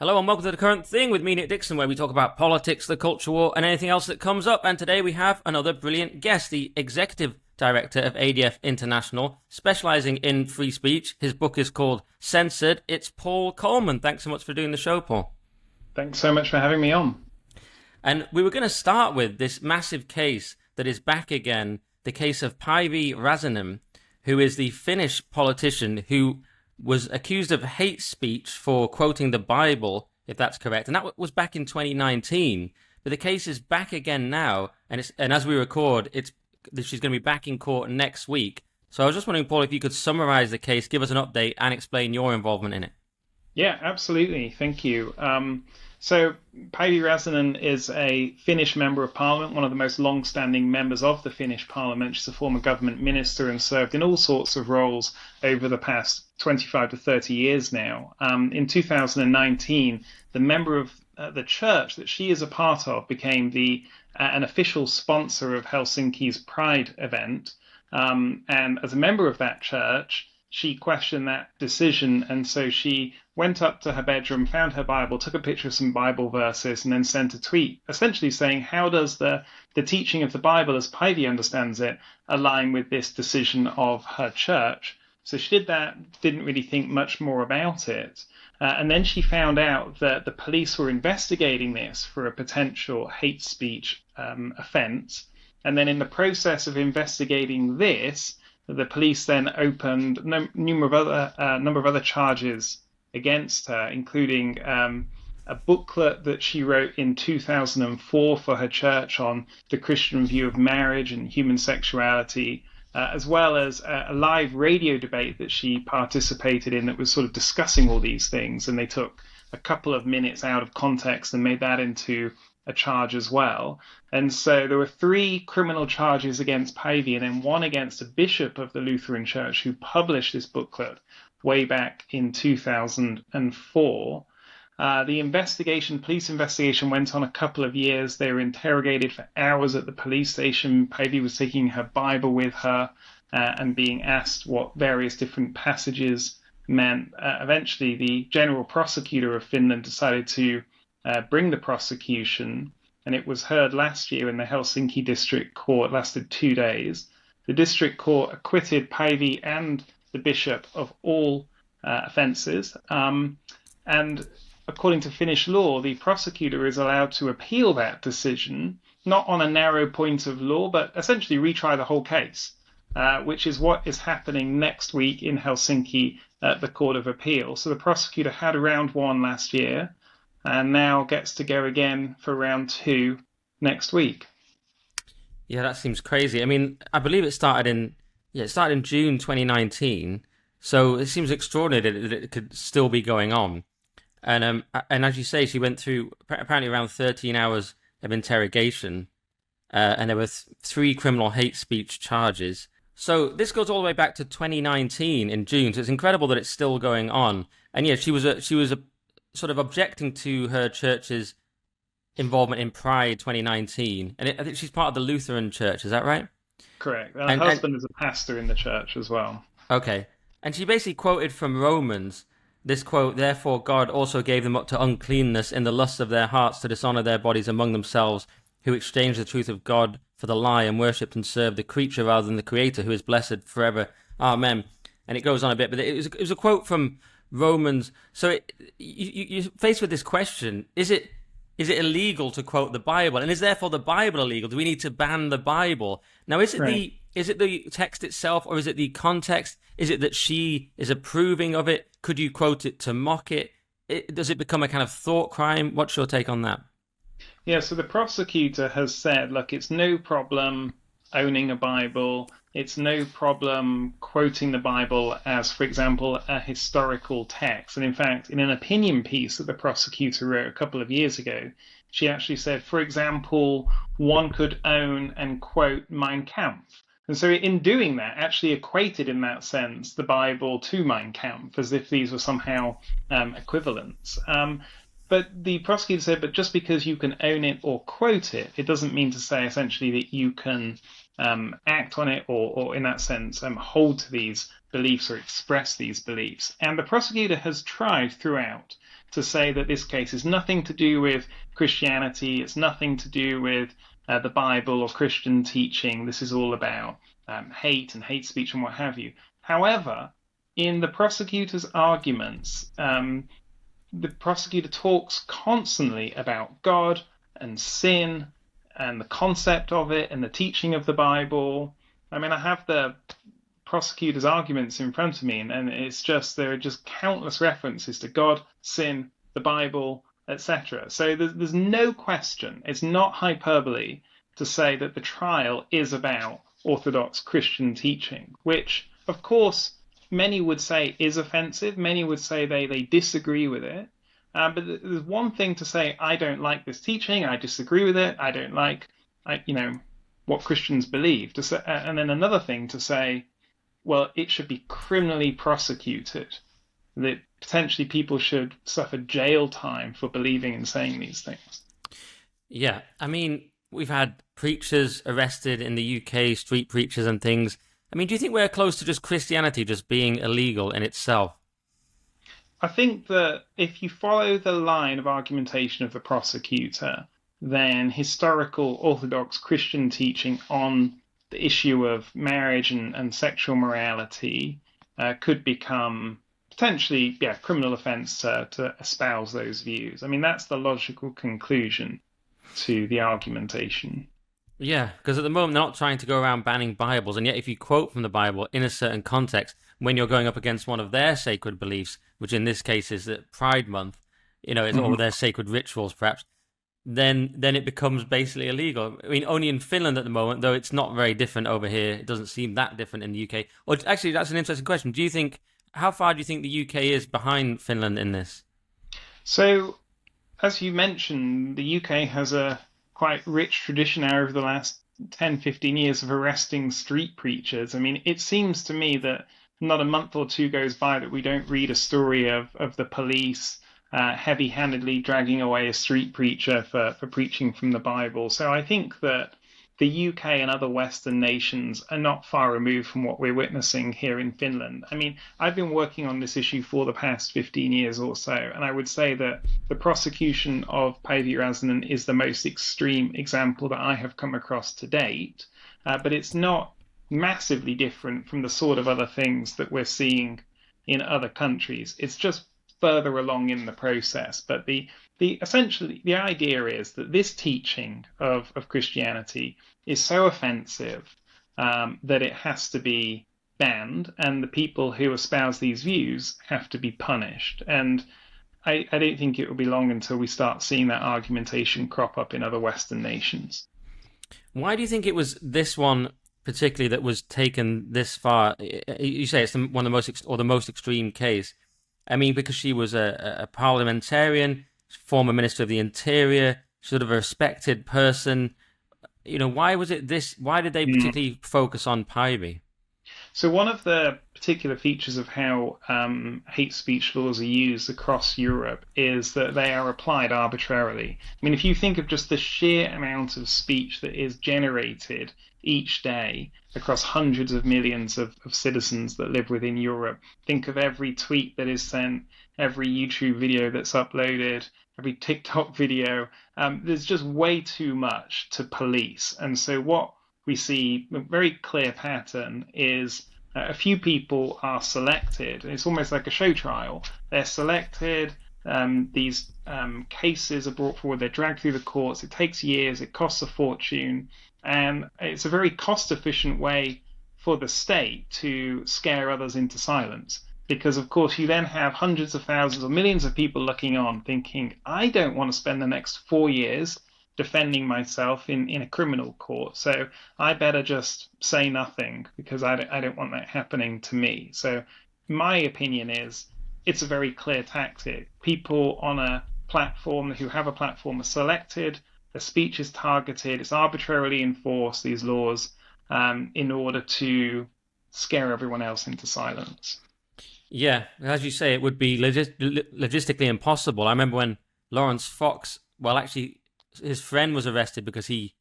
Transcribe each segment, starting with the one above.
Hello and welcome to The Current Thing with me, Nick Dixon, where we talk about politics, the culture war, and anything else that comes up. And today we have another brilliant guest, the Executive Director of ADF International, specialising in free speech. His book is called Censored. It's Paul Coleman. Thanks so much for doing the show, Paul. Thanks so much for having me on. And we were going to start with this massive case that is back again, the case of Pivi Rautanen, who is the Finnish politician who was accused of hate speech for quoting the Bible, if that's correct. And that was back in 2019. But the case is back again now. And as we record, she's going to be back in court next week. So I was just wondering, Paul, if you could summarize the case, give us an update, and explain your involvement in it. Yeah, absolutely. Thank you. So Pivi Rautanen is a Finnish member of parliament, one of the most long-standing members of the Finnish parliament. She's a former government minister and served in all sorts of roles over the past 25 to 30 years now. In 2019, the member of the church that she is a part of became an official sponsor of Helsinki's Pride event. And as a member of that church, she questioned that decision, and so she went up to her bedroom, found her Bible, took a picture of some Bible verses, and then sent a tweet essentially saying, how does the teaching of the Bible, as Pivi understands it, align with this decision of her church? So she did that, didn't really think much more about it. And then she found out that the police were investigating this for a potential hate speech offence. And then in the process of investigating this, the police then opened a number of other charges against her, including a booklet that she wrote in 2004 for her church on the Christian view of marriage and human sexuality, as well as a live radio debate that she participated in that was sort of discussing all these things. And they took a couple of minutes out of context and made that into a charge as well. And so there were 3 criminal charges against Pivi and then one against a bishop of the Lutheran Church who published this booklet way back in 2004. The police investigation went on a couple of years. They were interrogated for hours at the police station. Pivi was taking her Bible with her and being asked what various different passages meant. Eventually, the general prosecutor of Finland decided to bring the prosecution, and it was heard last year in the Helsinki District Court. It lasted 2 days. The District Court acquitted Pivi and the bishop of all offences, and according to Finnish law, the prosecutor is allowed to appeal that decision, not on a narrow point of law, but essentially retry the whole case, which is what is happening next week in Helsinki at the Court of Appeal. So the prosecutor had round 1 last year, and now gets to go again for round 2 next week. Yeah, that seems crazy. I mean, I believe it started in June 2019, so it seems extraordinary that it could still be going on. And as you say, she went through apparently around 13 hours of interrogation, and there were 3 criminal hate speech charges. So this goes all the way back to 2019 in June. So it's incredible that it's still going on. And yeah, she was a sort of objecting to her church's involvement in Pride 2019. And I think she's part of the Lutheran Church, is that right? Correct. Her husband is a pastor in the church as well. Okay. And she basically quoted from Romans, this quote, "Therefore God also gave them up to uncleanness in the lusts of their hearts to dishonor their bodies among themselves, who exchanged the truth of God for the lie and worshipped and served the creature rather than the Creator, who is blessed forever. Amen." And it goes on a bit, but it was a quote from Romans. So you're faced with this question: is it illegal to quote the Bible, and is therefore the Bible illegal? Do we need to ban the Bible? Now, is it the text itself, or is it the context? Is it that she is approving of it? Could you quote it to mock it? Does it become a kind of thought crime? What's your take on that? Yeah, so the prosecutor has said, look, it's no problem owning a Bible. It's no problem quoting the Bible as, for example, a historical text. And in fact, in an opinion piece that the prosecutor wrote a couple of years ago, she actually said, for example, one could own and quote Mein Kampf. And so in doing that, actually equated in that sense the Bible to Mein Kampf, as if these were somehow equivalents. But the prosecutor said, but just because you can own it or quote it, it doesn't mean to say essentially that you can act on it or in that sense hold to these beliefs or express these beliefs. And the prosecutor has tried throughout to say that this case is nothing to do with Christianity, it's nothing to do with the Bible or Christian teaching. This is all about hate and hate speech and what have you. However, in the prosecutor's arguments, the prosecutor talks constantly about God and sin and the concept of it and the teaching of the Bible. I mean, I have the prosecutor's arguments in front of me, and it's just, there are just countless references to God, sin, the Bible, etc. So there's no question, it's not hyperbole to say that the trial is about Orthodox Christian teaching, which, of course, many would say is offensive. Many would say they disagree with it. But there's one thing to say, I don't like this teaching, I disagree with it, I don't like, what Christians believe. And then another thing to say, well, it should be criminally prosecuted, that potentially people should suffer jail time for believing and saying these things. Yeah, I mean, we've had preachers arrested in the UK, street preachers and things. I mean, do you think we're close to just Christianity just being illegal in itself? I think that if you follow the line of argumentation of the prosecutor, then historical Orthodox Christian teaching on the issue of marriage and sexual morality could become potentially, criminal offence to espouse those views. I mean, that's the logical conclusion to the argumentation. Yeah, because at the moment they're not trying to go around banning Bibles, and yet if you quote from the Bible in a certain context, when you're going up against one of their sacred beliefs, which in this case is that Pride Month, it's all their sacred rituals perhaps, then it becomes basically illegal. I mean, only in Finland at the moment, though it's not very different over here. It doesn't seem that different in the UK. Or actually, that's an interesting question. How far do you think the UK is behind Finland in this? So, as you mentioned, the UK has a quite rich tradition over the last 10, 15 years of arresting street preachers. I mean, it seems to me that not a month or two goes by that we don't read a story of the police heavy-handedly dragging away a street preacher for preaching from the Bible. So I think that the UK and other Western nations are not far removed from what we're witnessing here in Finland. I mean, I've been working on this issue for the past 15 years or so, and I would say that the prosecution of Pivi Rautanen is the most extreme example that I have come across to date, but it's not massively different from the sort of other things that we're seeing in other countries. It's just further along in the process. But essentially the idea is that this teaching of Christianity is so offensive that it has to be banned, and the people who espouse these views have to be punished. And I don't think it will be long until we start seeing that argumentation crop up in other Western nations. Why do you think it was this one particularly that was taken this far? You say it's one of the most extreme case. I mean, because she was a parliamentarian, former Minister of the Interior, sort of a respected person. Why was it this? Why did they particularly focus on Pivi? So one of the particular features of how hate speech laws are used across Europe is that they are applied arbitrarily. I mean, if you think of just the sheer amount of speech that is generated each day across hundreds of millions of citizens that live within Europe, think of every tweet that is sent, every YouTube video that's uploaded, every TikTok video. There's just way too much to police. And so what we see, a very clear pattern, is a few people are selected. It's almost like a show trial. They're selected, these cases are brought forward, they're dragged through the courts, it takes years, it costs a fortune, and it's a very cost-efficient way for the state to scare others into silence. Because, of course, you then have hundreds of thousands or millions of people looking on thinking, I don't want to spend the next 4 years defending myself in a criminal court, so I better just say nothing because I don't want that happening to me. So my opinion is it's a very clear tactic. People on a platform who have a platform are selected, their speech is targeted, it's arbitrarily enforced, these laws, in order to scare everyone else into silence. Yeah, as you say, it would be logistically impossible. I remember when Lawrence Fox, his friend was arrested because he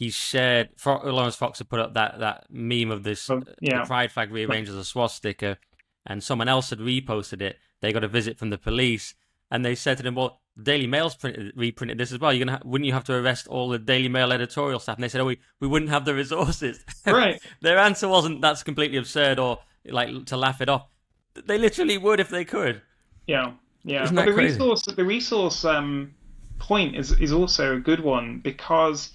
shared, Lawrence Fox had put up that meme of this the pride flag rearranged as a swastika, and someone else had reposted it. They got a visit from the police, And they said to them, well, the Daily Mail's reprinted this as well. Wouldn't you have to arrest all the Daily Mail editorial staff? And they said, oh, we wouldn't have the resources. Right. Their answer wasn't, that's completely absurd, or like to laugh it off. They literally would if they could. Yeah. Yeah. Isn't But that crazy? the resource point is also a good one, because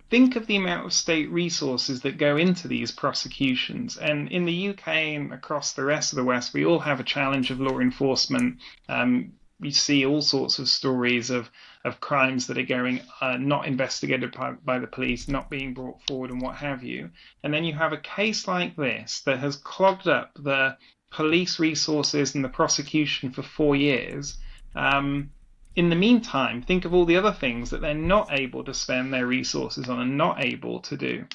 think of the amount of state resources that go into these prosecutions. And in the UK and across the rest of the West, we all have a challenge of law enforcement. We see all sorts of stories of crimes that are going not investigated by the police, not being brought forward, and what have you. And then you have a case like this that has clogged up the police resources and the prosecution for 4 years. In the meantime, think of all the other things that they're not able to spend their resources on and not able to do.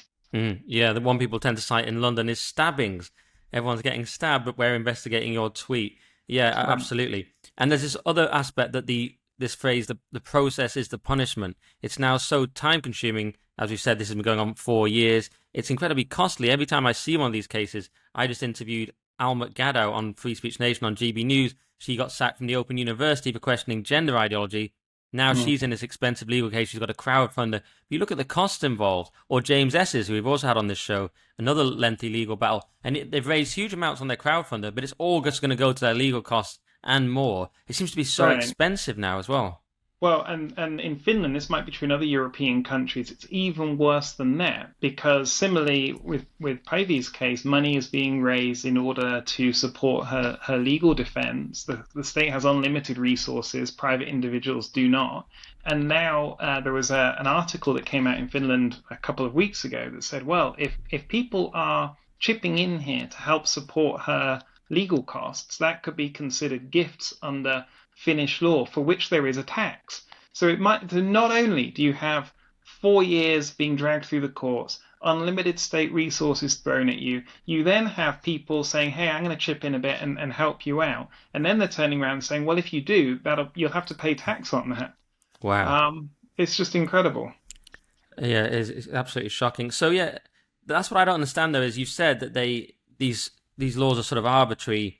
Yeah, the one people tend to cite in London is stabbings. Everyone's getting stabbed, but we're investigating your tweet. Yeah, absolutely. And there's this other aspect that this phrase, the process is the punishment. It's now so time-consuming. As we said, this has been going on for 4 years. It's incredibly costly. Every time I see one of these cases, I just interviewed Almut Gadow on Free Speech Nation on GB News. She got sacked from the Open University for questioning gender ideology. Now she's in this expensive legal case. She's got a crowdfunder. But you look at the cost involved. Or James S's, who we've also had on this show, another lengthy legal battle. And they've raised huge amounts on their crowdfunder, but it's all just going to go to their legal costs and more. It seems to be so expensive now as well. Well, and in Finland, this might be true in other European countries, it's even worse than that, because similarly with Pivi's case, money is being raised in order to support her legal defense. The state has unlimited resources, private individuals do not. And now there was an article that came out in Finland a couple of weeks ago that said, well, if people are chipping in here to help support her legal costs, that could be considered gifts under Finnish law, for which there is a tax. So it might, not only do you have 4 years being dragged through the courts, unlimited state resources thrown at you, you then have people saying, hey, I'm going to chip in a bit and help you out. And then they're turning around and saying, well, if you do, you'll have to pay tax on that. Wow. It's just incredible. Yeah, it's absolutely shocking. So yeah, that's what I don't understand though, is you said that these laws are sort of arbitrary.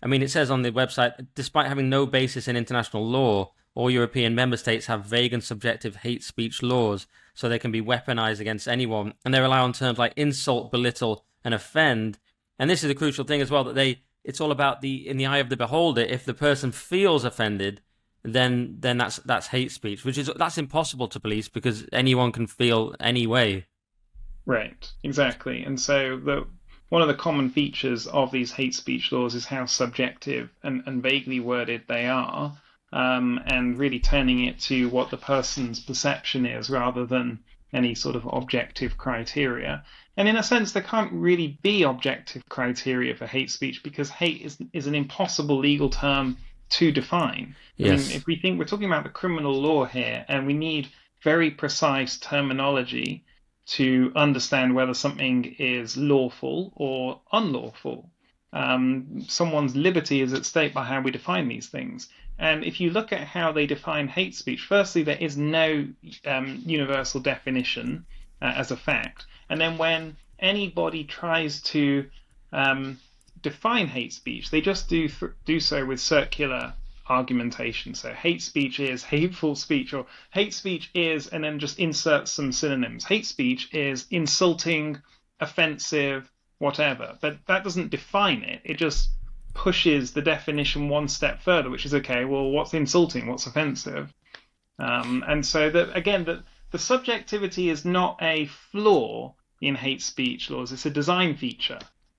I mean, it says on the website, despite having no basis in international law, all European member states have vague and subjective hate speech laws, so they can be weaponized against anyone. And they rely on terms like insult, belittle, and offend. And this is a crucial thing as well, that it's all about in the eye of the beholder. If the person feels offended, then that's hate speech, that's impossible to police because anyone can feel any way. Right, exactly. And so one of the common features of these hate speech laws is how subjective and vaguely worded they are, and really turning it to what the person's perception is rather than any sort of objective criteria. And in a sense, there can't really be objective criteria for hate speech because hate is an impossible legal term to define. Yes. I mean, if we think we're talking about the criminal law here, and we need very precise terminology to understand whether something is lawful or unlawful. Someone's liberty is at stake by how we define these things. And if you look at how they define hate speech, firstly, there is no universal definition as a fact. And then when anybody tries to define hate speech, they just do so with circular argumentation. So hate speech is hateful speech, or hate speech is, and then just insert some synonyms. Hate speech is insulting, offensive, whatever. But that doesn't define it. It just pushes the definition one step further, which is, okay, well, what's insulting? What's offensive? And so the subjectivity is not a flaw in hate speech laws. It's a design feature.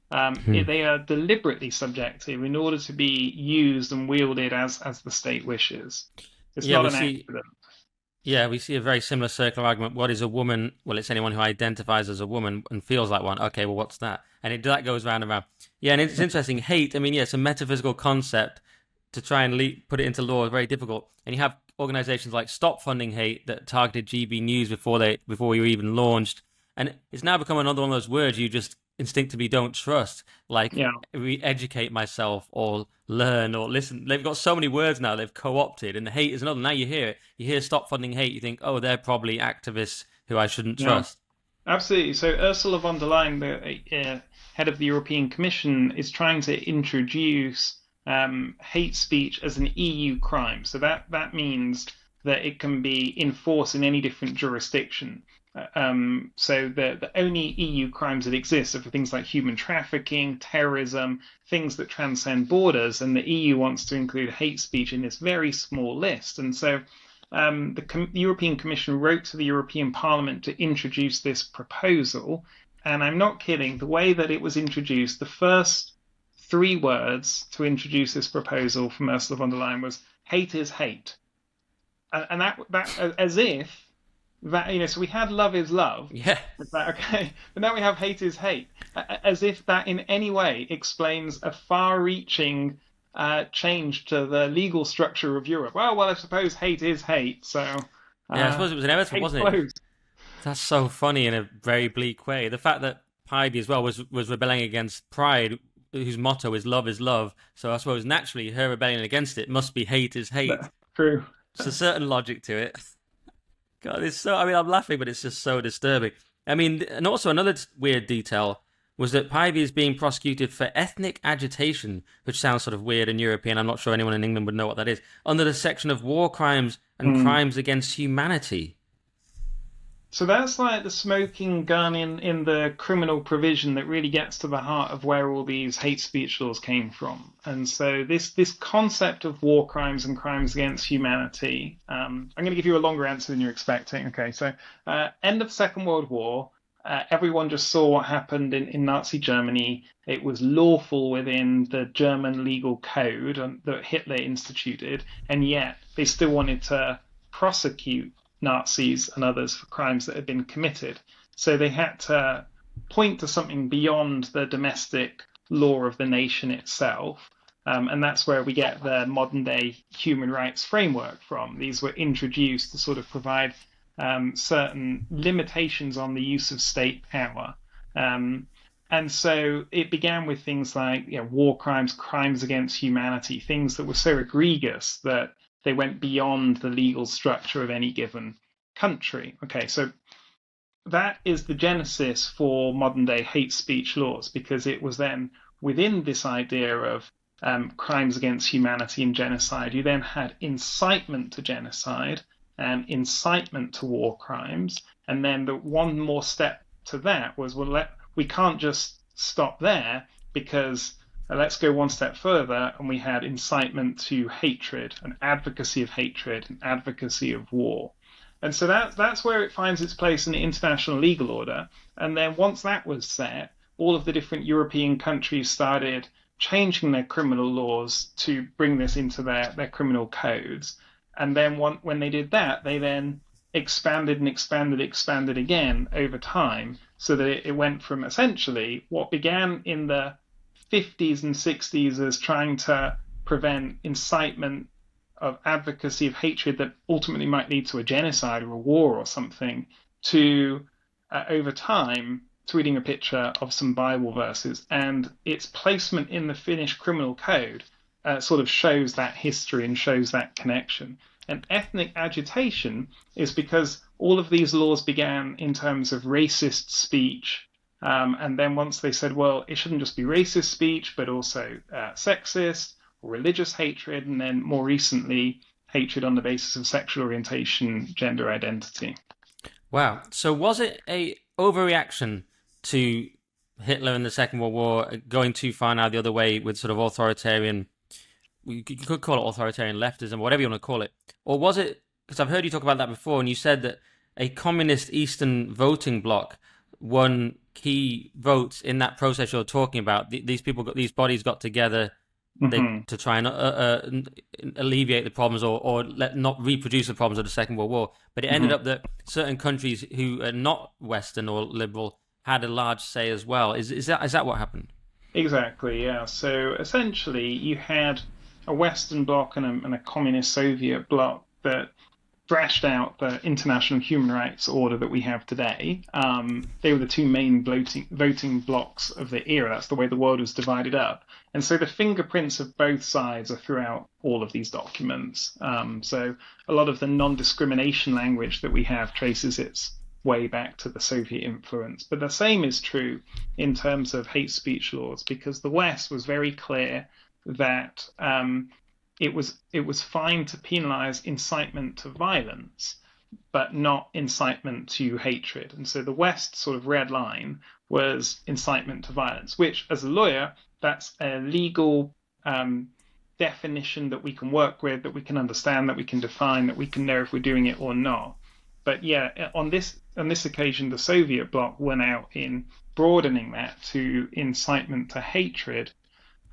They are deliberately subjective in order to be used and wielded as the state wishes. It's not an accident. Yeah, we see a very similar circular argument. What is a woman? Well, it's anyone who identifies as a woman and feels like one. Okay, well, what's that? And that goes round and round. Yeah, and it's interesting. Hate, I mean, yeah, it's a metaphysical concept. To try and put it into law is very difficult. And you have organizations like Stop Funding Hate that targeted GB News before we were even launched. And it's now become another one of those words you just instinctively don't trust, like re-educate myself or learn or listen. They've got so many words now they've co-opted, and the hate is another. Now you hear Stop Funding Hate, you think, oh, they're probably activists who I shouldn't trust. Absolutely. So Ursula von der Leyen, the head of the European Commission, is trying to introduce hate speech as an EU crime. So that means that it can be enforced in any different jurisdiction. So the only EU crimes that exist are for things like human trafficking, terrorism, things that transcend borders, and the EU wants to include hate speech in this very small list. And so the European Commission wrote to the European Parliament to introduce this proposal. And I'm not kidding, the way that it was introduced, the first 3 words to introduce this proposal from Ursula von der Leyen was "hate is hate," and that as if that, so we had "love is love," Yeah. Okay, but now we have "hate is hate," as if that in any way explains a far-reaching change to the legal structure of Europe. Well, I suppose hate is hate, so yeah, I suppose it was inevitable, wasn't it? That's so funny in a very bleak way. The fact that Pivi as well was rebelling against Pride, whose motto is "love is love," so I suppose naturally her rebellion against it must be "hate is hate." True. There's a certain logic to it. God, it's so. I mean, I'm laughing, but it's just so disturbing. I mean, and also another weird detail was that Pivi is being prosecuted for ethnic agitation, which sounds sort of weird and European. I'm not sure anyone in England would know what that is, under the section of war crimes and crimes against humanity. So that's like the smoking gun in the criminal provision that really gets to the heart of where all these hate speech laws came from. And so this concept of war crimes and crimes against humanity, I'm going to give you a longer answer than you're expecting. Okay, so end of Second World War, everyone just saw what happened in Nazi Germany. It was lawful within the German legal code that Hitler instituted, and yet they still wanted to prosecute Nazis and others for crimes that had been committed. So they had to point to something beyond the domestic law of the nation itself. And that's where we get the modern day human rights framework from. These were introduced to sort of provide certain limitations on the use of state power. And so it began with things like war crimes, crimes against humanity, things that were so egregious that they went beyond the legal structure of any given country. Okay, so that is the genesis for modern day hate speech laws, because it was then within this idea of crimes against humanity and genocide, you then had incitement to genocide and incitement to war crimes. And then the one more step to that was, we can't just stop there, because let's go one step further, and we had incitement to hatred, an advocacy of hatred, an advocacy of war. And so that's where it finds its place in the international legal order. And then once that was set, all of the different European countries started changing their criminal laws to bring this into their criminal codes. And then when they did that, they then expanded and expanded again over time, so that it went from essentially what began in the 50s and 60s as trying to prevent incitement of advocacy of hatred that ultimately might lead to a genocide or a war or something, to over time tweeting a picture of some Bible verses. And its placement in the Finnish criminal code sort of shows that history and shows that connection. And ethnic agitation is because all of these laws began in terms of racist speech. And then once they said, well, it shouldn't just be racist speech, but also sexist or religious hatred, and then more recently, hatred on the basis of sexual orientation, gender identity. Wow. So was it a overreaction to Hitler in the Second World War going too far now the other way with sort of authoritarian, you could call it authoritarian leftism, whatever you want to call it? Or was it, because I've heard you talk about that before, and you said that a communist Eastern voting bloc won key votes in that process you're talking about. These bodies got together to try and alleviate the problems or not reproduce the problems of the Second World War. But it ended up that certain countries who are not Western or liberal had a large say as well. Is that what happened? Exactly, yeah. So essentially you had a Western bloc and a communist Soviet bloc that thrashed out the international human rights order that we have today. They were the two main voting blocks of the era. That's the way the world was divided up. And so the fingerprints of both sides are throughout all of these documents. So a lot of the non-discrimination language that we have traces its way back to the Soviet influence. But the same is true in terms of hate speech laws, because the West was very clear that it was fine to penalize incitement to violence, but not incitement to hatred. And so the West's sort of red line was incitement to violence, which, as a lawyer, that's a legal definition that we can work with, that we can understand, that we can define, that we can know if we're doing it or not. But yeah, on this occasion, the Soviet bloc went out in broadening that to incitement to hatred.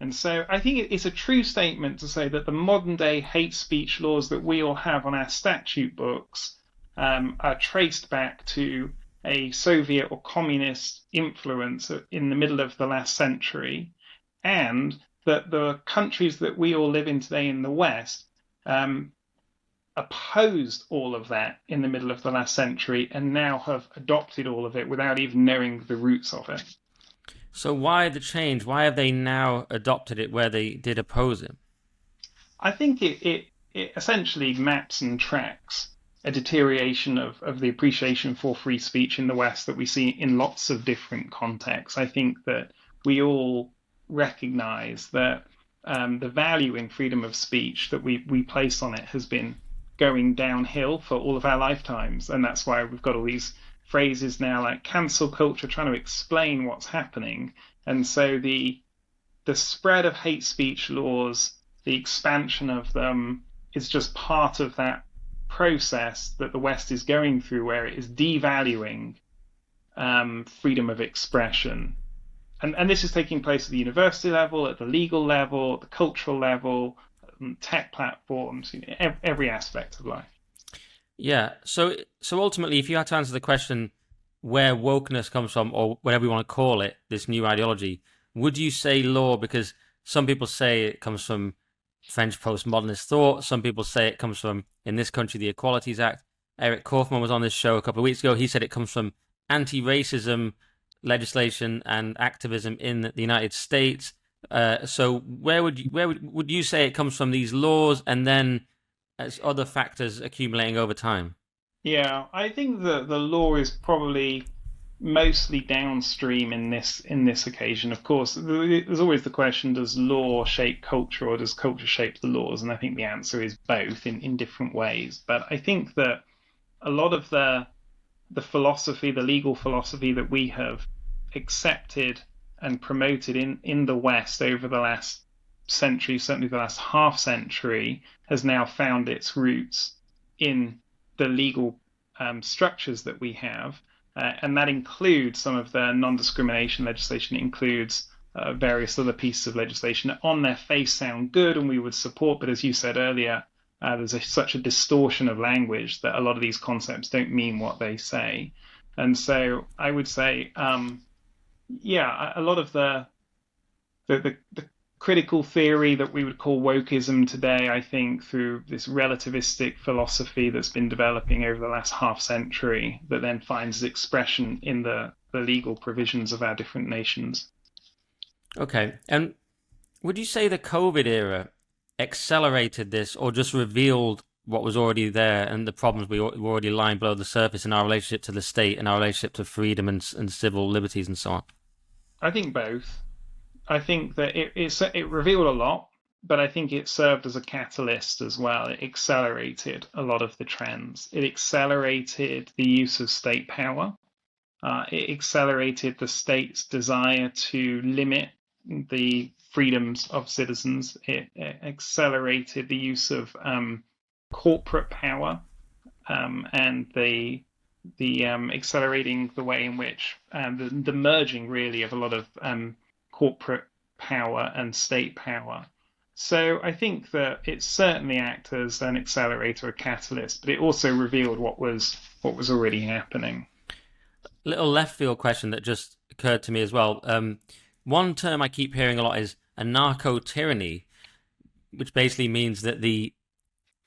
And so I think it's a true statement to say that the modern day hate speech laws that we all have on our statute books are traced back to a Soviet or communist influence in the middle of the last century, and that the countries that we all live in today in the West opposed all of that in the middle of the last century and now have adopted all of it without even knowing the roots of it. So why the change? Why have they now adopted it where they did oppose it? I think it essentially maps and tracks a deterioration of the appreciation for free speech in the West that we see in lots of different contexts. I think that we all recognize that the value in freedom of speech that we place on it has been going downhill for all of our lifetimes. And that's why we've got all these phrases now like cancel culture trying to explain what's happening. And so the spread of hate speech laws, the expansion of them, is just part of that process that the West is going through, where it is devaluing freedom of expression. And this is taking place at the university level, at the legal level, at the cultural level, tech platforms, every aspect of life. Yeah. So ultimately, if you had to answer the question where wokeness comes from, or whatever you want to call it, this new ideology, would you say law? Because some people say it comes from French postmodernist thought. Some people say it comes from, in this country, the Equalities Act. Eric Kaufman was on this show a couple of weeks ago. He said it comes from anti-racism legislation and activism in the United States. So where would you say it comes from, these laws, and then as other factors accumulating over time? Yeah, I think that the law is probably mostly downstream in this occasion. Of course, there's always the question: does law shape culture, or does culture shape the laws? And I think the answer is both in different ways. But I think that a lot of the philosophy, the legal philosophy that we have accepted and promoted in the West over the last century, certainly the last half century, has now found its roots in the legal structures that we have. And that includes some of the non-discrimination legislation. It includes various other pieces of legislation that on their face sound good and we would support. But as you said earlier, there's such a distortion of language that a lot of these concepts don't mean what they say. And so I would say, a lot of the critical theory that we would call wokeism today, I think, through this relativistic philosophy that's been developing over the last half century, that then finds expression in the legal provisions of our different nations. Okay. And would you say the COVID era accelerated this, or just revealed what was already there and the problems were already lying below the surface in our relationship to the state and our relationship to freedom and civil liberties and so on? I think both. I think that it revealed a lot, but I think it served as a catalyst as well. It accelerated a lot of the trends. It accelerated the use of state power. It accelerated the state's desire to limit the freedoms of citizens. It accelerated the use of corporate power and the accelerating the way in which the merging really of a lot of corporate power and state power. So I think that it certainly acted as an accelerator, a catalyst, but it also revealed what was already happening. Little left field question that just occurred to me as well. One term I keep hearing a lot is a narco tyranny, which basically means that the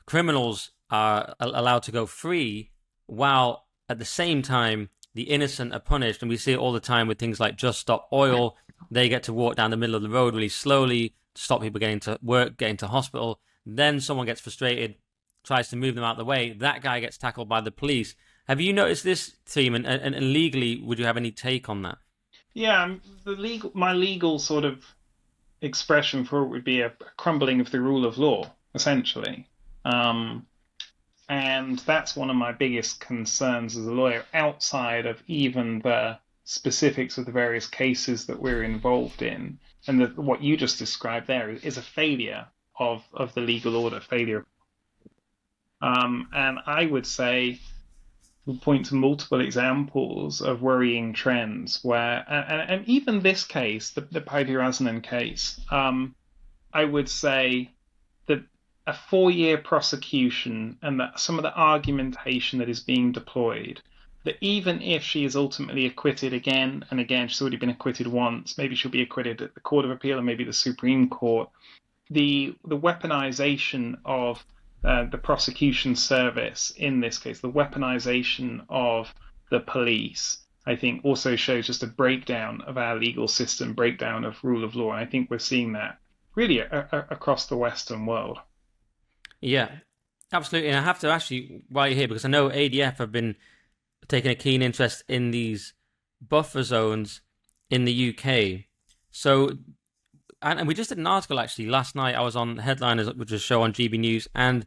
criminals are allowed to go free while at the same time the innocent are punished. And we see it all the time with things like Just Stop Oil. They get to walk down the middle of the road really slowly to stop people getting to work, getting to hospital. Then someone gets frustrated, tries to move them out of the way. That guy gets tackled by the police. Have you noticed this theme? And legally, would you have any take on that? Yeah, my legal sort of expression for it would be a crumbling of the rule of law, essentially. Um, and that's one of my biggest concerns as a lawyer, outside of even the specifics of the various cases that we're involved in. And what you just described there is a failure of the legal order, failure. And I would say, we point to multiple examples of worrying trends where, and even this case, the Pivi Rautanen case, I would say that a 4-year prosecution and that some of the argumentation that is being deployed, that even if she is ultimately acquitted again and again, she's already been acquitted once, maybe she'll be acquitted at the Court of Appeal and maybe the Supreme Court, the weaponization of the prosecution service in this case, the weaponization of the police, I think also shows just a breakdown of our legal system, breakdown of rule of law. And I think we're seeing that really across the Western world. Yeah, absolutely. And I have to ask you while you're here, because I know ADF have been taking a keen interest in these buffer zones in the UK. So, and we just did an article actually last night. I was on Headliners, which is a show on GB News, and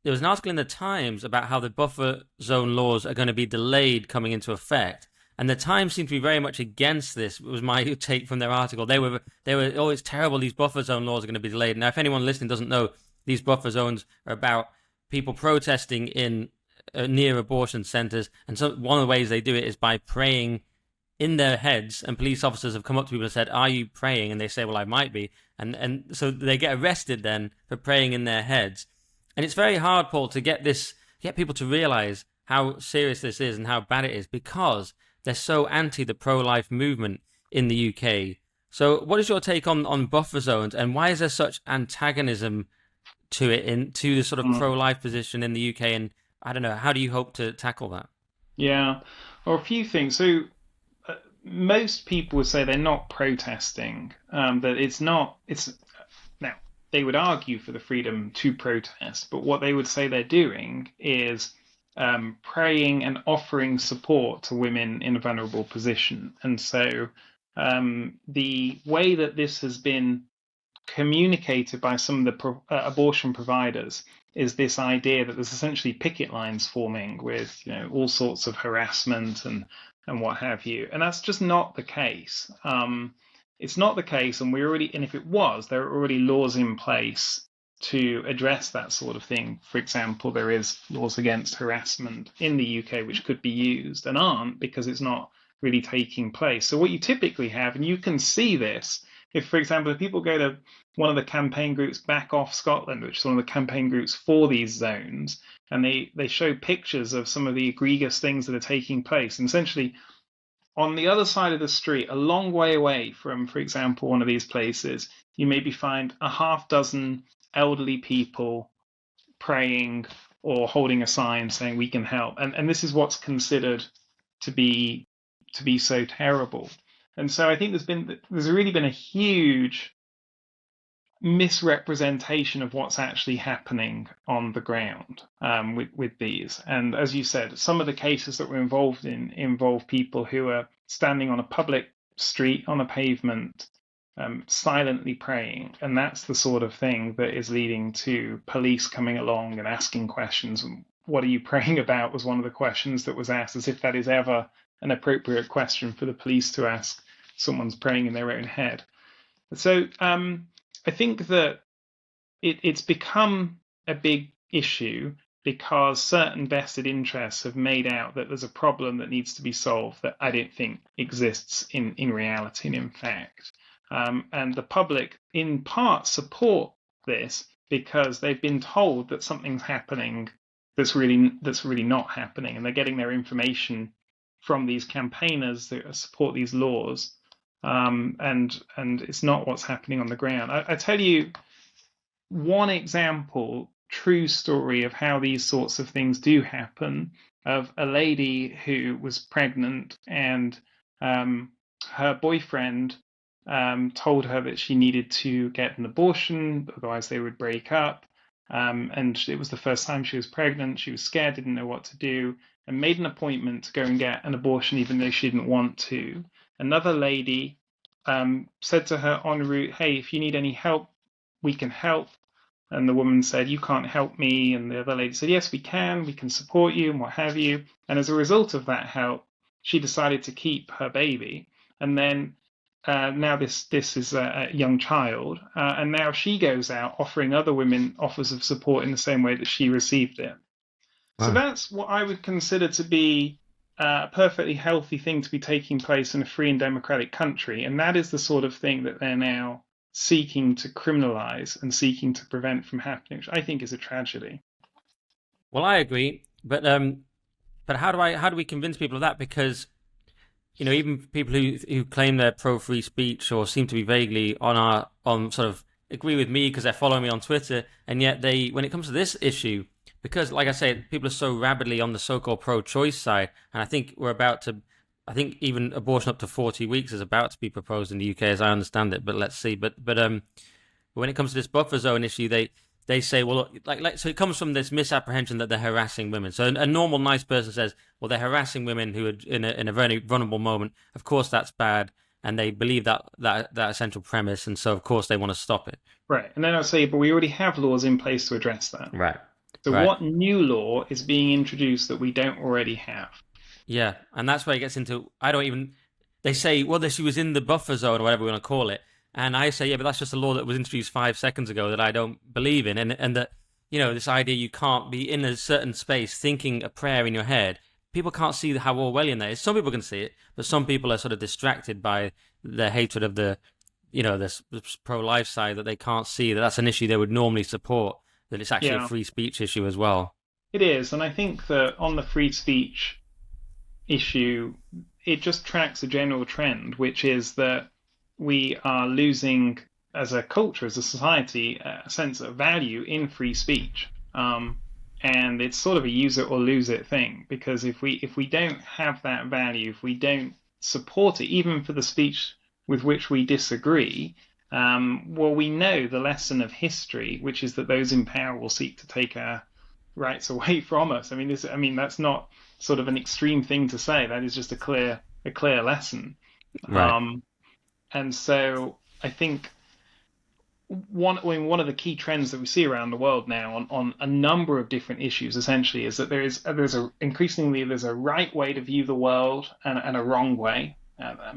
there was an article in the Times about how the buffer zone laws are going to be delayed coming into effect. And the Times seemed to be very much against this. Was my take from their article. They were oh, it's terrible. These buffer zone laws are going to be delayed. Now, if anyone listening doesn't know, these buffer zones are about people protesting in near abortion centres, and so one of the ways they do it is by praying in their heads. And police officers have come up to people and said, "Are you praying?" And they say, "Well, I might be." And so they get arrested then for praying in their heads. And it's very hard, Paul, to get people to realise how serious this is and how bad it is, because they're so anti the pro-life movement in the UK. So what is your take on buffer zones, and why is there such antagonism to it, to the sort of pro-life position in the UK? And I don't know, how do you hope to tackle that? Yeah, well, a few things. So most people would say they're not protesting, that it's not, it's, now, they would argue for the freedom to protest, but what they would say they're doing is praying and offering support to women in a vulnerable position. And so the way that this has been communicated by some of the abortion providers is this idea that there's essentially picket lines forming with, all sorts of harassment and what have you, and that's just not the case. It's not the case, and if it was, there are already laws in place to address that sort of thing. For example, there is laws against harassment in the UK which could be used and aren't, because it's not really taking place. So what you typically have, and you can see this, if, for example, if people go to one of the campaign groups Back Off Scotland, which is one of the campaign groups for these zones, and they show pictures of some of the egregious things that are taking place, and essentially on the other side of the street, a long way away from, for example, one of these places, you maybe find a half dozen elderly people praying or holding a sign saying we can help. And this is what's considered to be so terrible. And so I think there's really been a huge misrepresentation of what's actually happening on the ground with these. And as you said, some of the cases that we're involved in involve people who are standing on a public street, on a pavement, silently praying. And that's the sort of thing that is leading to police coming along and asking questions. What are you praying about was one of the questions that was asked, as if that is ever an appropriate question for the police to ask someone's praying in their own head. So I think that it's become a big issue because certain vested interests have made out that there's a problem that needs to be solved that I don't think exists in reality and in fact. And the public, in part, support this because they've been told that something's happening that's really not happening, and they're getting their information from these campaigners that support these laws, and it's not what's happening on the ground. I tell you one example, true story of how these sorts of things do happen, of a lady who was pregnant and her boyfriend told her that she needed to get an abortion, otherwise they would break up. And it was the first time she was pregnant. She was scared, didn't know what to do, and made an appointment to go and get an abortion even though she didn't want to. Another lady said to her en route, "Hey, if you need any help, we can help." And the woman said, "You can't help me." And the other lady said, "Yes, we can support you and what have you." And as a result of that help, she decided to keep her baby. And then now this is a young child. And now she goes out offering other women offers of support in the same way that she received it. So that's what I would consider to be a perfectly healthy thing to be taking place in a free and democratic country. And that is the sort of thing that they're now seeking to criminalize and seeking to prevent from happening, which I think is a tragedy. Well, I agree, but how do we convince people of that? Because even people who claim they're pro free speech or seem to be vaguely on sort of agree with me because they're following me on Twitter, and yet when it comes to this issue, because like I say, people are so rabidly on the so-called pro-choice side, and I think I think even abortion up to 40 weeks is about to be proposed in the UK, as I understand it. But let's see. But when it comes to this buffer zone issue, they say, well, so it comes from this misapprehension that they're harassing women. So a normal nice person says, well, they're harassing women who are in a very vulnerable moment. Of course, that's bad, and they believe that essential premise, and so of course they want to stop it. Right, and then I'll say, but we already have laws in place to address that. Right. So what new law is being introduced that we don't already have? Yeah, and that's where it gets into, they say, well, she was in the buffer zone or whatever we want to call it. And I say, yeah, but that's just a law that was introduced 5 seconds ago that I don't believe in. And that, this idea you can't be in a certain space thinking a prayer in your head. People can't see how Orwellian that is. Some people can see it, but some people are sort of distracted by their hatred of the pro-life side, that they can't see that that's an issue they would normally support, that it's actually a free speech issue as well. It is. And I think that on the free speech issue, it just tracks a general trend, which is that we are losing, as a culture, as a society, a sense of value in free speech. And it's sort of a use it or lose it thing, because if we don't have that value, if we don't support it, even for the speech with which we disagree, well, we know the lesson of history, which is that those in power will seek to take our rights away from us. I mean, that's not sort of an extreme thing to say. That is just a clear lesson. Right. And so I think one of the key trends that we see around the world now on a number of different issues essentially is that there's a right way to view the world and a wrong way.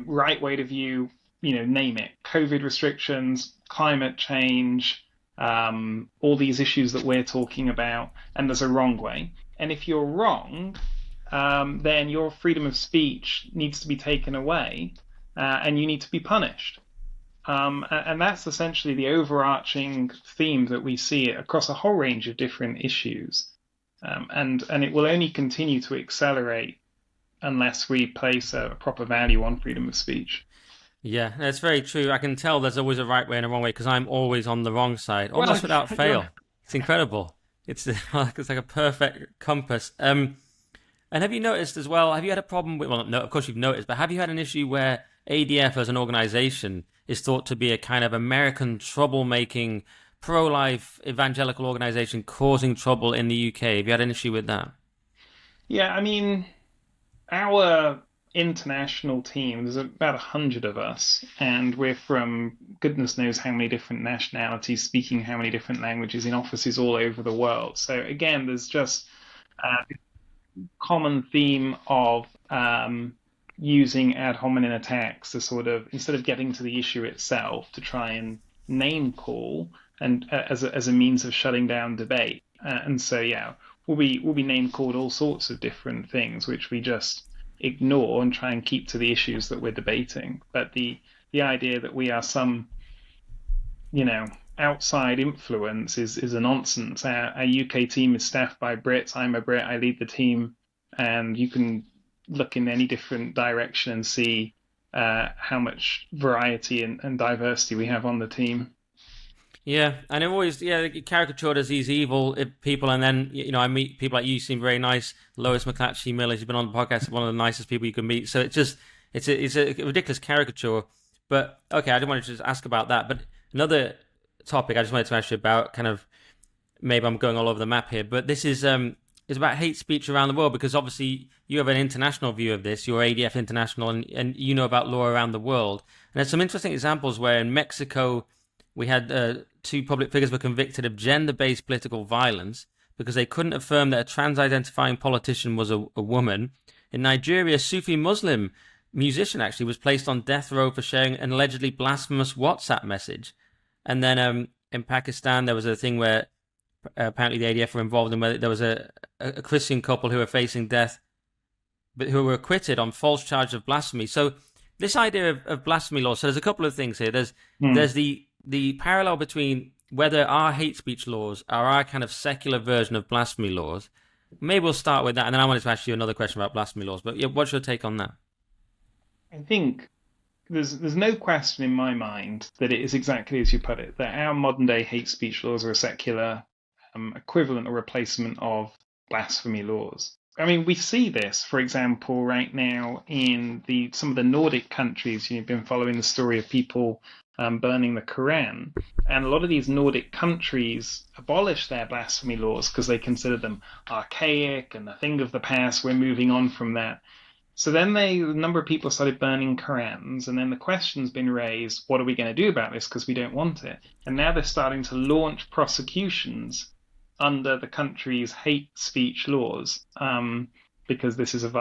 Right way to view, name it, COVID restrictions, climate change, all these issues that we're talking about, and there's a wrong way. And if you're wrong, then your freedom of speech needs to be taken away, and you need to be punished. And that's essentially the overarching theme that we see across a whole range of different issues. And it will only continue to accelerate unless we place a proper value on freedom of speach. Yeah, that's very true. I can tell there's always a right way and a wrong way because I'm always on the wrong side, almost without fail. It's incredible. It's like a perfect compass. And have you noticed as well, have you had a problem with, well, no, of course you've noticed, but have you had an issue where ADF as an organization is thought to be a kind of American troublemaking, pro-life evangelical organization causing trouble in the UK? Have you had an issue with that? Yeah, I mean, our international team, there's about 100 of us, and we're from goodness knows how many different nationalities, speaking how many different languages in offices all over the world. So again, there's just a common theme of using ad hominem attacks to sort of, instead of getting to the issue itself, to try and name call and as a means of shutting down debate. And so yeah, we'll be name called all sorts of different things, which we just ignore and try and keep to the issues that we're debating. But the idea that we are some, outside influence is a nonsense. Our UK team is staffed by Brits. I'm a Brit. I lead the team, and you can look in any different direction and see how much variety and diversity we have on the team. Yeah, and it always caricatured as these evil people, and then I meet people like you, seem very nice. Lois McClatchy Miller, she's been on the podcast, one of the nicest people you can meet. So it's a ridiculous caricature. But okay, I didn't want to just ask about that. But another topic I just wanted to ask you about, kind of, maybe I'm going all over the map here, but this is is about hate speech around the world, because obviously you have an international view of this. You're ADF International, and you know about law around the world. And there's some interesting examples where in Mexico we had two public figures were convicted of gender-based political violence because they couldn't affirm that a trans-identifying politician was a woman. In Nigeria, a Sufi Muslim musician actually was placed on death row for sharing an allegedly blasphemous WhatsApp message. And then in Pakistan, there was a thing where apparently the ADF were involved in, where there was a Christian couple who were facing death, but who were acquitted on false charges of blasphemy. So this idea of blasphemy law, so there's a couple of things here. There's the parallel between whether our hate speech laws are our kind of secular version of blasphemy laws. Maybe we'll start with that, and then I wanted to ask you another question about blasphemy laws. But yeah, what's your take on that? I think there's no question in my mind that it is exactly as you put it, that our modern day hate speech laws are a secular equivalent or replacement of blasphemy laws. I mean, we see this, for example, right now in some of the Nordic countries. You've been following the story of people burning the Quran, and a lot of these Nordic countries abolished their blasphemy laws because they considered them archaic and a thing of the past. We're moving on from that. So then a number of people started burning Qurans, and then the question's been raised, what are we going to do about this, because we don't want it? And now they're starting to launch prosecutions under the country's hate speech laws, because this is an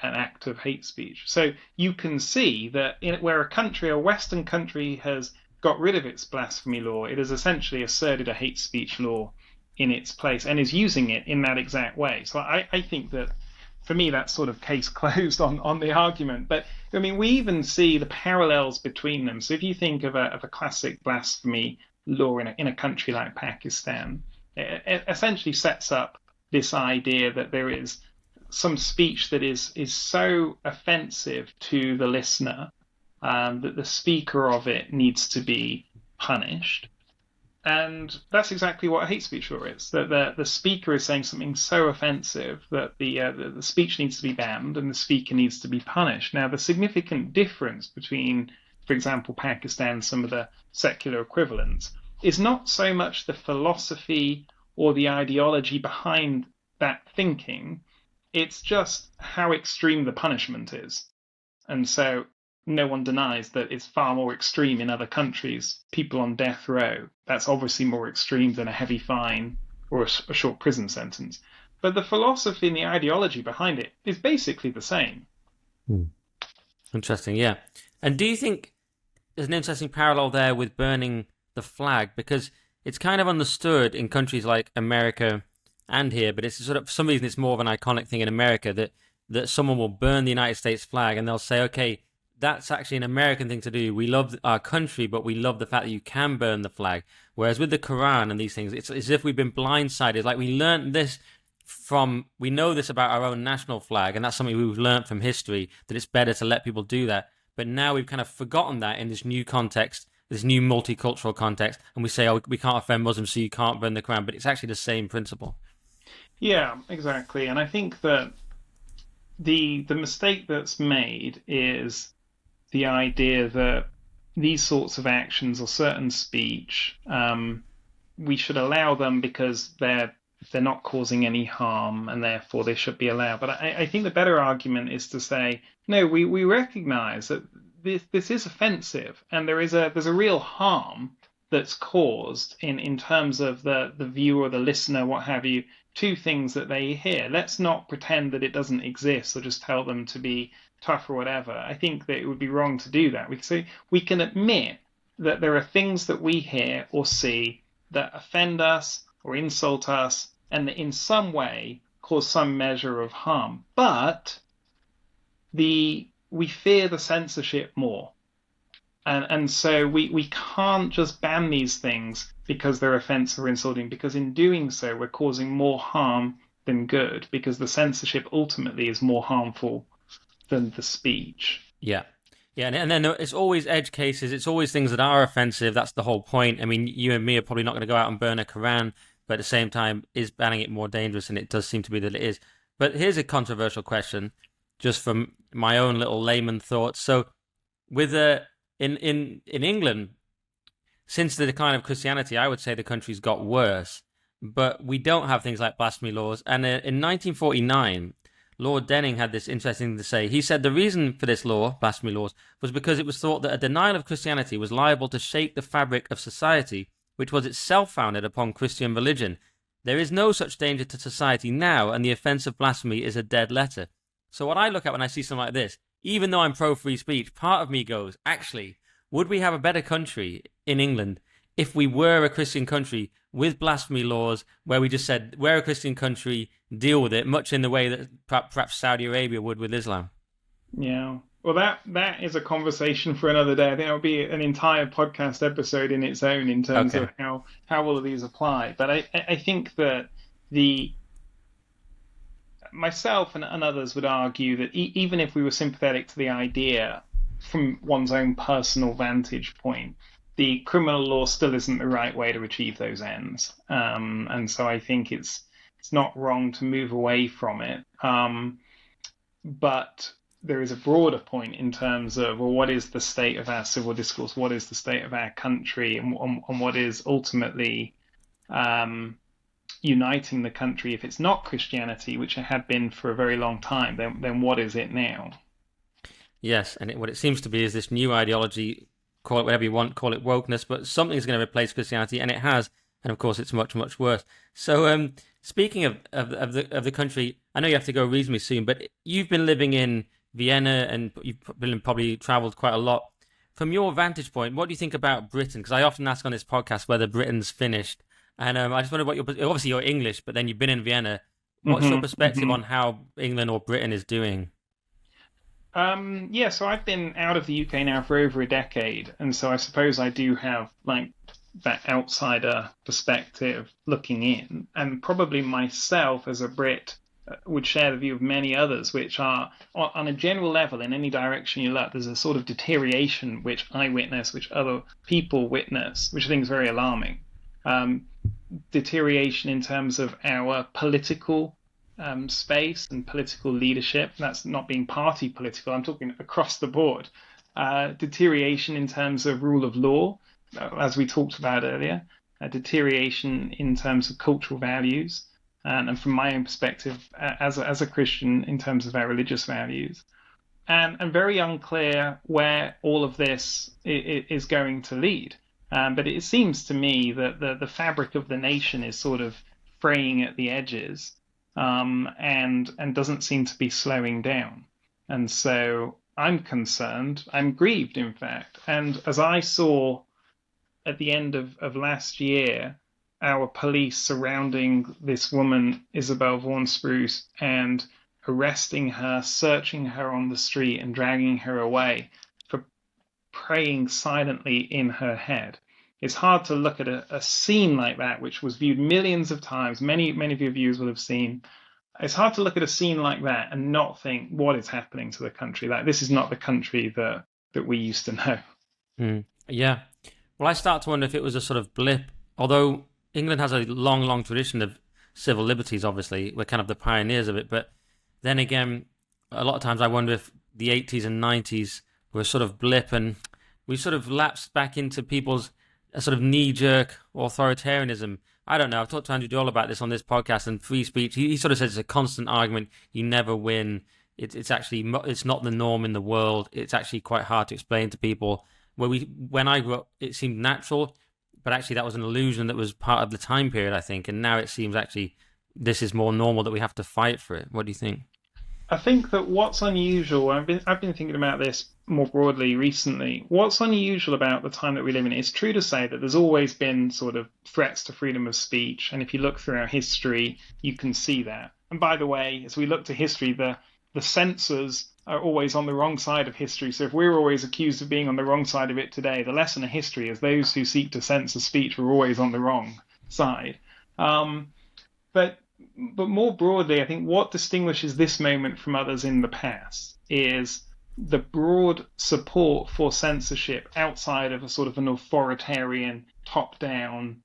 act of hate speech. So you can see that where a Western country has got rid of its blasphemy law, it has essentially asserted a hate speech law in its place and is using it in that exact way. So I think that, for me, that's sort of case closed on the argument. But I mean, we even see the parallels between them. So if you think of a classic blasphemy law in a country like Pakistan, it essentially sets up this idea that there is some speech that is so offensive to the listener that the speaker of it needs to be punished. And that's exactly what a hate speech law is, that the speaker is saying something so offensive that the speech needs to be banned and the speaker needs to be punished. Now, the significant difference between, for example, Pakistan and some of the secular equivalents is not so much the philosophy or the ideology behind that thinking, it's just how extreme the punishment is. And so no one denies that it's far more extreme in other countries. People on death row, that's obviously more extreme than a heavy fine or a short prison sentence. But the philosophy and the ideology behind it is basically the same. Interesting, yeah. And do you think there's an interesting parallel there with burning the flag? Because it's kind of understood in countries like America and here, but it's sort of, for some reason, it's more of an iconic thing in America that someone will burn the United States flag and they'll say, okay, that's actually an American thing to do. We love our country, but we love the fact that you can burn the flag. Whereas with the Quran and these things, it's as if we've been blindsided. Like we learned this we know this about our own national flag, and that's something we've learned from history, that it's better to let people do that. But now we've kind of forgotten that in this new context, this new multicultural context, and we say, oh, we can't offend Muslims, so you can't burn the Quran. But it's actually the same principle. Yeah, exactly. And I think that the mistake that's made is the idea that these sorts of actions or certain speech, we should allow them because they're not causing any harm and therefore they should be allowed. But I think the better argument is to say, no, we recognize that this is offensive and there's a real harm that's caused in terms of the viewer, the listener, what have you, to things that they hear. Let's not pretend that it doesn't exist or just tell them to be tough or whatever. I think that it would be wrong to do that. We can admit that there are things that we hear or see that offend us or insult us and that in some way cause some measure of harm. But we fear the censorship more. And so we can't just ban these things because they're offensive or insulting, because in doing so we're causing more harm than good, because the censorship ultimately is more harmful than the speech. Yeah. And then it's always edge cases. It's always things that are offensive. That's the whole point. I mean, you and me are probably not going to go out and burn a Quran, but at the same time, is banning it more dangerous? And it does seem to be that it is. But here's a controversial question, just from my own little layman thoughts. So with in England, since the decline of Christianity, I would say the country's got worse. but we don't have things like blasphemy laws. And in 1949, Lord Denning had this interesting thing to say. He said the reason for this law, blasphemy laws, was because it was thought that a denial of Christianity was liable to shake the fabric of society, which was itself founded upon Christian religion. There is no such danger to society now, and the offence of blasphemy is a dead letter. So what I look at when I see something like this, even though I'm pro-free speech, part of me goes, actually, would we have a better country in England if we were a Christian country with blasphemy laws where we just said, we're a Christian country, deal with it, much in the way that perhaps Saudi Arabia would with Islam? Yeah. Well, that is a conversation for another day. I think it will be an entire podcast episode in its own in terms of how all of these apply. But I think that myself and others would argue that even if we were sympathetic to the idea from one's own personal vantage point, the criminal law still isn't the right way to achieve those ends. And so I think it's not wrong to move away from it. But there is a broader point in terms of, well, what is the state of our civil discourse? What is the state of our country? And what is ultimately uniting the country? If it's not Christianity, which it had been for a very long time, then what is it now? Yes, and what it seems to be is this new ideology, call it whatever you want, call it wokeness, but something's going to replace Christianity, and it has, and of course it's much, much worse. So speaking of the country, I know you have to go reasonably soon, but you've been living in Vienna and you've probably travelled quite a lot. From your vantage point, what do you think about Britain? Because I often ask on this podcast whether Britain's finished, and I just wonder what obviously you're English, but then you've been in Vienna. What's your perspective on how England or Britain is doing? So I've been out of the UK now for over a decade, and so I suppose I do have like that outsider perspective looking in, and probably myself as a Brit would share the view of many others, which are on a general level, in any direction you look, there's a sort of deterioration which I witness, which other people witness, which I think is very alarming. Deterioration in terms of our political space and political leadership. That's not being party political. I'm talking across the board. Deterioration in terms of rule of law, as we talked about earlier. Deterioration in terms of cultural values, and from my own perspective, as a Christian, in terms of our religious values. And very unclear where all of this is going to lead. But it seems to me that the fabric of the nation is sort of fraying at the edges. And doesn't seem to be slowing down. And so I'm concerned, I'm grieved, in fact. And as I saw at the end of last year, our police surrounding this woman, Isabel Vaughan Spruce, and arresting her, searching her on the street and dragging her away for praying silently in her head. It's hard to look at a scene like that, which was viewed millions of times. Many of your viewers will have seen. It's hard to look at a scene like that and not think, what is happening to the country? Like, this is not the country that we used to know. Yeah. Well, I start to wonder if it was a sort of blip. Although England has a long, long tradition of civil liberties, obviously. We're kind of the pioneers of it. But then again, a lot of times I wonder if the 80s and 90s were a sort of blip and we sort of lapsed back into people's a sort of knee-jerk authoritarianism. I don't know. I've talked to Andrew Doyle about this on this podcast, and free speech. He sort of says it's a constant argument. You never win. It's not the norm in the world. It's actually quite hard to explain to people. When I grew up, it seemed natural, but actually that was an illusion that was part of the time period, I think. And now it seems actually this is more normal, that we have to fight for it. What do you think? I think that what's unusual, I've been thinking about this more broadly recently. What's unusual about the time that we live in, it's true to say that there's always been sort of threats to freedom of speech. And if you look through our history, you can see that. And by the way, as we look to history, the censors are always on the wrong side of history. So if we're always accused of being on the wrong side of it today, the lesson of history is those who seek to censor speech were always on the wrong side. But more broadly, I think what distinguishes this moment from others in the past is the broad support for censorship outside of a sort of an authoritarian top-down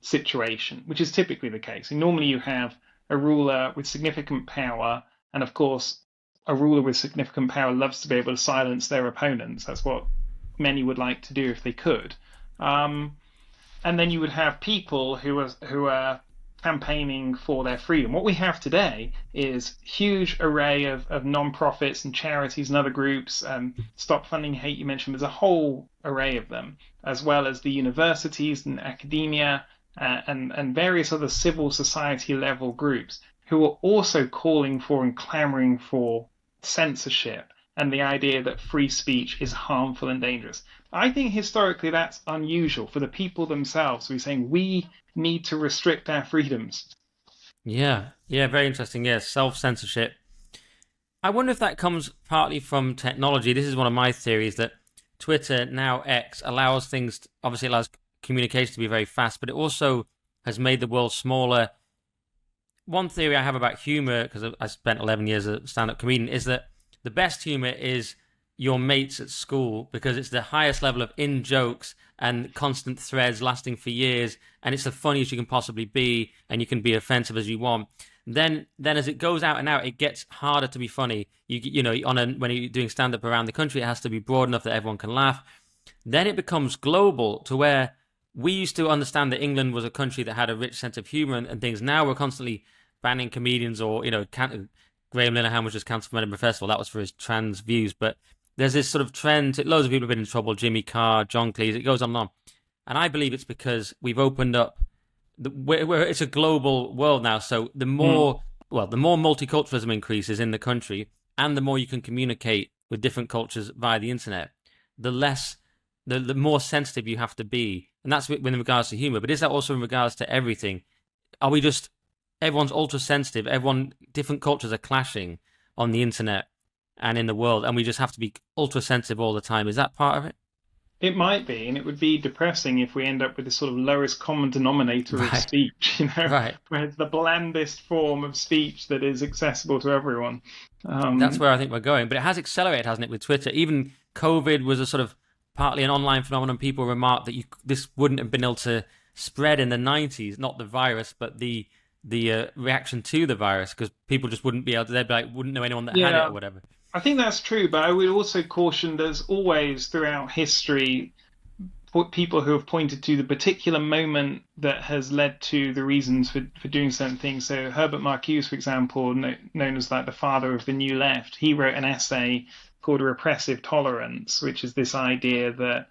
situation, which is typically the case. And normally you have a ruler with significant power, and of course, a ruler with significant power loves to be able to silence their opponents. That's what many would like to do if they could. And then you would have people who are campaigning for their freedom. What we have today is huge array of non-profits and charities and other groups. Stop Funding Hate, you mentioned, there's a whole array of them, as well as the universities and academia and various other civil society level groups who are also calling for and clamoring for censorship and the idea that free speech is harmful and dangerous. I think historically that's unusual for the people themselves to be saying we need to restrict our freedoms. Yeah, very interesting. Yeah, self-censorship. I wonder if that comes partly from technology. This is one of my theories, that Twitter, now X, obviously allows communication to be very fast, but it also has made the world smaller. One theory I have about humor, because I spent 11 years as a stand-up comedian, is that the best humor is your mates at school, because it's the highest level of in-jokes and constant threads lasting for years, and it's the funniest you can possibly be, and you can be offensive as you want. Then as it goes out and out, it gets harder to be funny. You know, when you're doing stand-up around the country, it has to be broad enough that everyone can laugh. Then it becomes global, to where we used to understand that England was a country that had a rich sense of humor and things. Now we're constantly banning comedians, or, you know, Graham Linehan was just cancelled from Edinburgh Festival. That was for his trans views. But there's this sort of trend. Loads of people have been in trouble. Jimmy Carr, John Cleese. It goes on and on. And I believe it's because we've opened up. It's a global world now. So the more multiculturalism increases in the country, and the more you can communicate with different cultures via the internet, the more sensitive you have to be. And that's with regards to humor. But is that also in regards to everything? Are we just, everyone's ultra sensitive? Different cultures are clashing on the internet and in the world, and we just have to be ultra sensitive all the time. Is that part of it? It might be, and it would be depressing if we end up with this sort of lowest common denominator of speech, you know, where it's the blandest form of speech that is accessible to everyone. That's where I think we're going. But it has accelerated, hasn't it, with Twitter? Even COVID was a sort of partly an online phenomenon. People remarked that this wouldn't have been able to spread in the 90s, not the virus, but the reaction to the virus, because people just wouldn't be able to, wouldn't know anyone that had it or whatever. I think that's true, but I would also caution there's always throughout history people who have pointed to the particular moment that has led to the reasons for doing certain things. So Herbert Marcuse, for example, known as like the father of the New Left, he wrote an essay called Repressive Tolerance, which is this idea that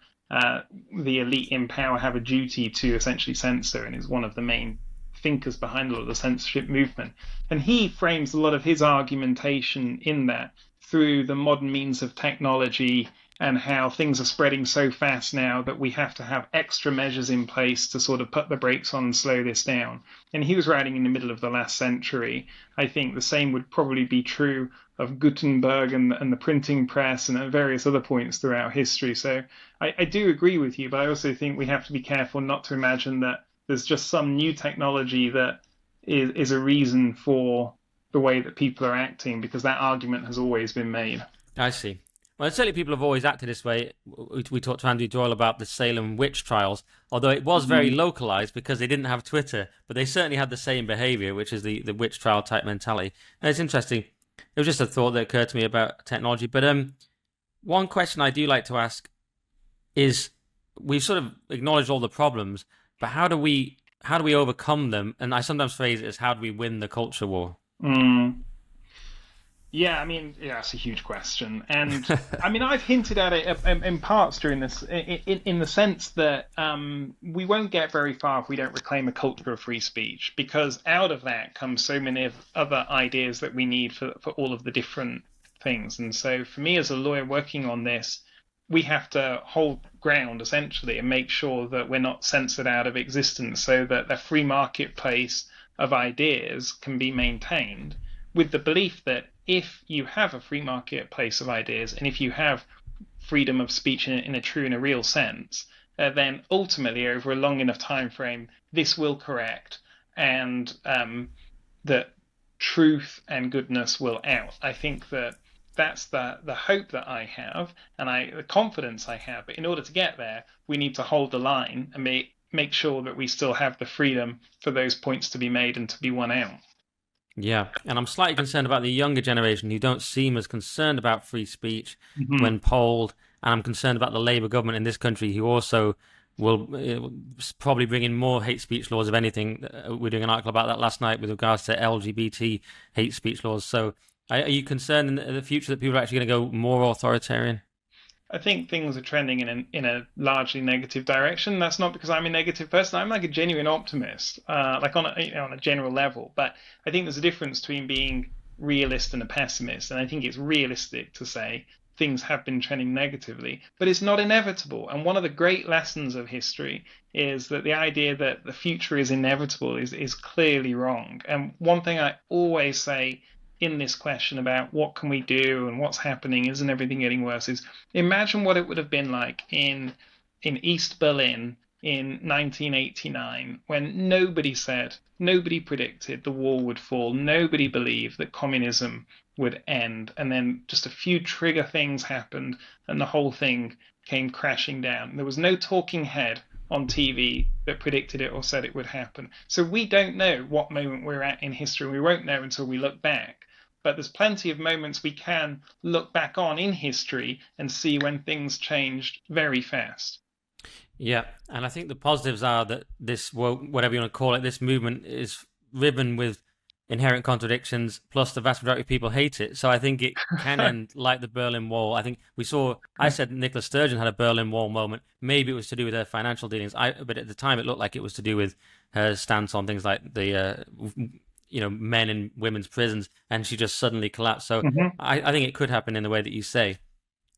the elite in power have a duty to essentially censor, and is one of the main thinkers behind a lot of the censorship movement. And he frames a lot of his argumentation in that through the modern means of technology, and how things are spreading so fast now that we have to have extra measures in place to sort of put the brakes on and slow this down. And he was writing in the middle of the last century. I think the same would probably be true of Gutenberg and the printing press and at various other points throughout history. So I do agree with you, but I also think we have to be careful not to imagine that there's just some new technology that is a reason for the way that people are acting, because that argument has always been made. I see. Well, certainly people have always acted this way. We talked to Andrew Doyle about the Salem witch trials, although it was very localized because they didn't have Twitter, but they certainly had the same behavior, which is the witch trial type mentality. And it's interesting. It was just a thought that occurred to me about technology. But one question I do like to ask is, we've sort of acknowledged all the problems, but how do we overcome them? And I sometimes phrase it as, how do we win the culture war? Yeah, I mean, it's a huge question. And I mean, I've hinted at it in parts during this, in the sense that we won't get very far if we don't reclaim a culture of free speech, because out of that comes so many other ideas that we need for all of the different things. And so for me as a lawyer working on this, we have to hold ground essentially and make sure that we're not censored out of existence, so that the free marketplace of ideas can be maintained, with the belief that if you have a free marketplace of ideas, and if you have freedom of speech in a true and a real sense, then ultimately over a long enough time frame, this will correct, and that truth and goodness will out. I think that's the hope that I have, and the confidence I have. But in order to get there, we need to hold the line and make sure that we still have the freedom for those points to be made and to be won out. Yeah, and I'm slightly concerned about the younger generation who don't seem as concerned about free speech when polled, and I'm concerned about the Labour government in this country who also will probably bring in more hate speech laws, if anything. We're doing an article about that last night with regards to LGBT hate speech laws. So are you concerned in the future that people are actually going to go more authoritarian? I think things are trending in a largely negative direction. That's not because I'm a negative person. I'm like a genuine optimist, like on a general level. But I think there's a difference between being realist and a pessimist. And I think it's realistic to say things have been trending negatively, but it's not inevitable. And one of the great lessons of history is that the idea that the future is inevitable is clearly wrong. And one thing I always say in this question about what can we do and what's happening, isn't everything getting worse, is imagine what it would have been like in East Berlin in 1989, when nobody predicted the wall would fall, nobody believed that communism would end, and then just a few trigger things happened and the whole thing came crashing down. There was no talking head on TV that predicted it or said it would happen. So we don't know what moment we're at in history. We won't know until we look back. But there's plenty of moments we can look back on in history and see when things changed very fast. Yeah, and I think the positives are that this, whatever you want to call it, this movement is riven with inherent contradictions, plus the vast majority of people hate it. So I think it can end like the Berlin Wall. I think I said Nicola Sturgeon had a Berlin Wall moment. Maybe it was to do with her financial dealings, but at the time it looked like it was to do with her stance on things like the men in women's prisons, and she just suddenly collapsed. So I think it could happen in the way that you say.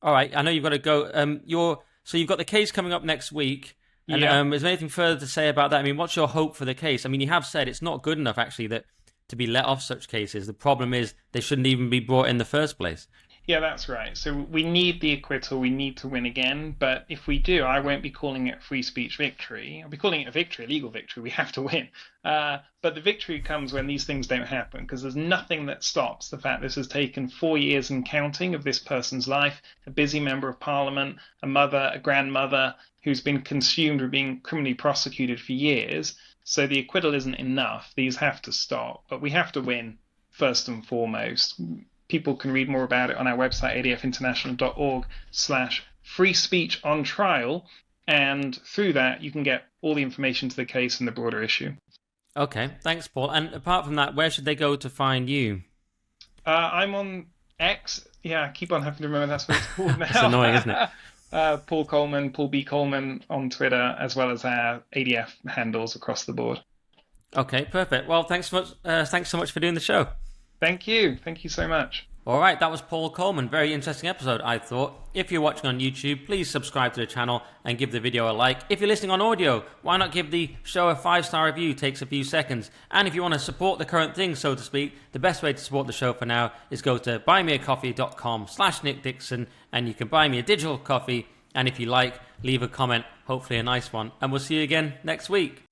All right, I know you've got to go. So you've got the case coming up next week. And is there anything further to say about that? I mean, what's your hope for the case? I mean, you have said it's not good enough, actually, that to be let off such cases. The problem is they shouldn't even be brought in the first place. Yeah, that's right. So we need the acquittal. We need to win again. But if we do, I won't be calling it free speech victory. I'll be calling it a victory, a legal victory. We have to win. But the victory comes when these things don't happen, because there's nothing that stops the fact this has taken 4 years and counting of this person's life, a busy member of parliament, a mother, a grandmother who's been consumed with being criminally prosecuted for years. So the acquittal isn't enough. These have to stop. But we have to win first and foremost. People can read more about it on our website, adfinternational.org/free speech on trial. And through that, you can get all the information to the case and the broader issue. Okay, thanks, Paul. And apart from that, where should they go to find you? I'm on X. Yeah, I keep on having to remember that's what it's called now. It's annoying, isn't it? Paul Coleman, Paul B. Coleman on Twitter, as well as our ADF handles across the board. Okay, perfect. Well, thanks so much for doing the show. Thank you. Thank you so much. All right, that was Paul Coleman. Very interesting episode, I thought. If you're watching on YouTube, please subscribe to the channel and give the video a like. If you're listening on audio, why not give the show a 5-star review? It takes a few seconds. And if you want to support the current thing, so to speak, the best way to support the show for now is go to buymeacoffee.com/Nick Dixon, and you can buy me a digital coffee. And if you like, leave a comment, hopefully a nice one. And we'll see you again next week.